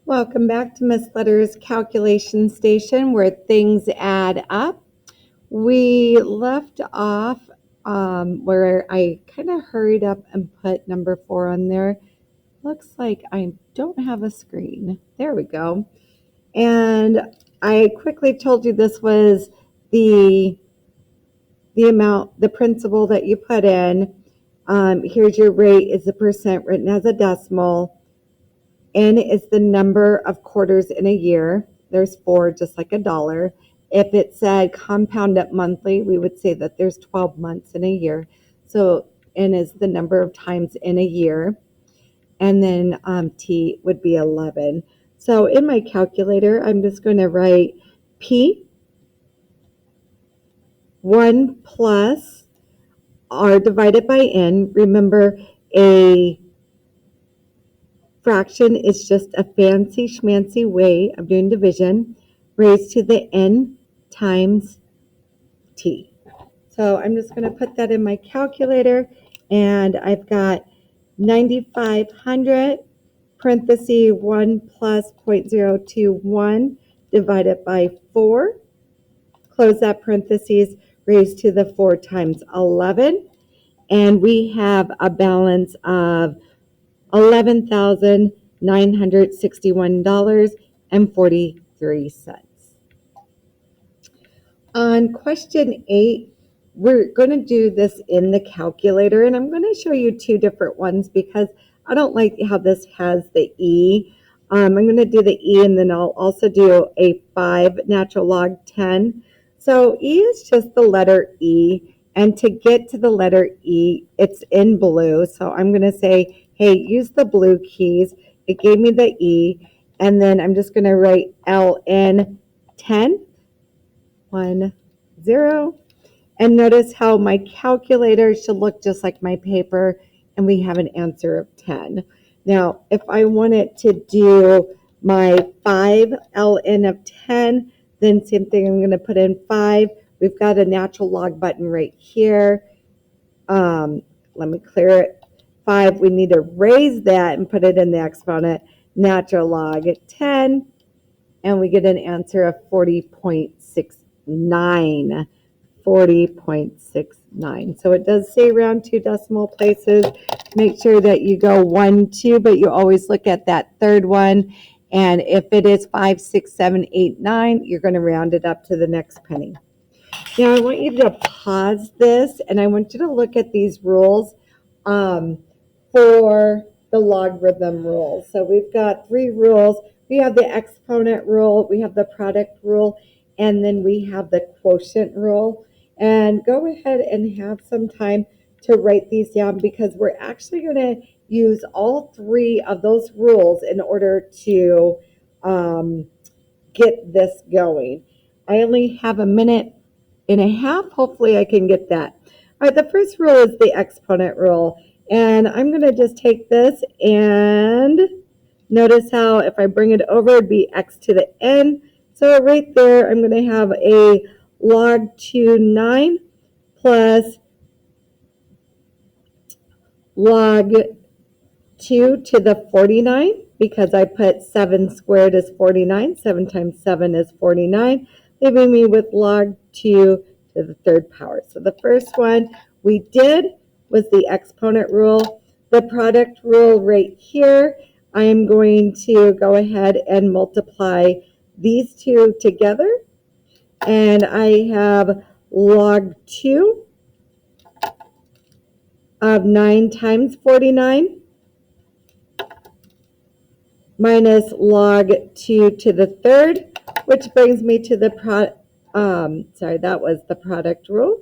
Welcome back to Miss Letter's calculation station where things add up. We left off where I kind of hurried up and put number 4 on there. Looks like I don't have a screen. There we go. And I quickly told you this was the amount, the principal that you put in. Here's your rate is the percent written as a decimal. N is the number of quarters in a year. There's 4, just like a dollar. If it said compound it monthly, we would say that there's 12 months in a year. So N is the number of times in a year. And then T would be 11. So in my calculator, I'm just going to write P 1 plus R divided by N. Remember, a fraction is just a fancy schmancy way of doing division, raised to the n times t. So I'm just going to put that in my calculator, and I've got 9,500 parenthesis 1 plus 0.021 divided by 4. Close that parentheses, raised to the 4 times 11. And we have a balance of $11,961.43. On question 8, we're going to do this in the calculator, and I'm going to show you 2 different ones because I don't like how this has the E. I'm going to do the E, and then I'll also do a 5 natural log 10. So E is just the letter E, and to get to the letter E, it's in blue. So I'm going to say, hey, use the blue keys. It gave me the E, and then I'm just going to write LN 10. 1, 0. And notice how my calculator should look just like my paper, and we have an answer of 10. Now, if I wanted to do my 5 ln of 10, then same thing, I'm going to put in 5. We've got a natural log button right here. Let me clear it. 5, we need to raise that and put it in the exponent. Natural log 10, and we get an answer of 40.69. 40.69. So it does say round 2 decimal places. Make sure that you go 1, 2, but you always look at that third one. And if it is 5, 6, 7, 8, 9, you're going to round it up to the next penny. Now I want you to pause this, and I want you to look at these rules for the logarithm rule. So we've got 3 rules. We have the exponent rule, we have the product rule, and then we have the quotient rule. And go ahead and have some time to write these down because we're actually going to use all 3 of those rules in order to get this going. I only have a minute and a half. Hopefully I can get that. All right, the first rule is the exponent rule. And I'm going to just take this and notice how if I bring it over, it'd be x to the n. So right there, I'm going to have a log 2 9 plus log 2 to the 49 because I put 7 squared is 49. 7 times 7 is 49, leaving me with log 2 to the 3rd power. So the first one we did was the exponent rule. The product rule right here, I am going to go ahead and multiply these 2 together. And I have log 2 of 9 times 49 minus log 2 to the 3rd, which brings me to the that was the product rule.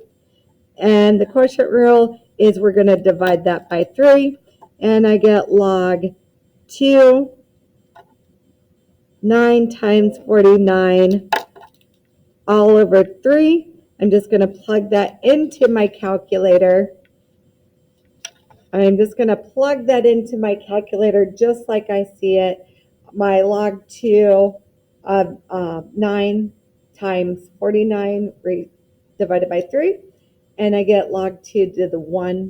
And the quotient rule is we're going to divide that by 3, and I get log 2 9 times 49 all over 3. I'm just going to plug that into my calculator. I'm just going to plug that into my calculator just like I see it. My log 2 of 9 times 49 divided by 3. And I get log 2 to the 1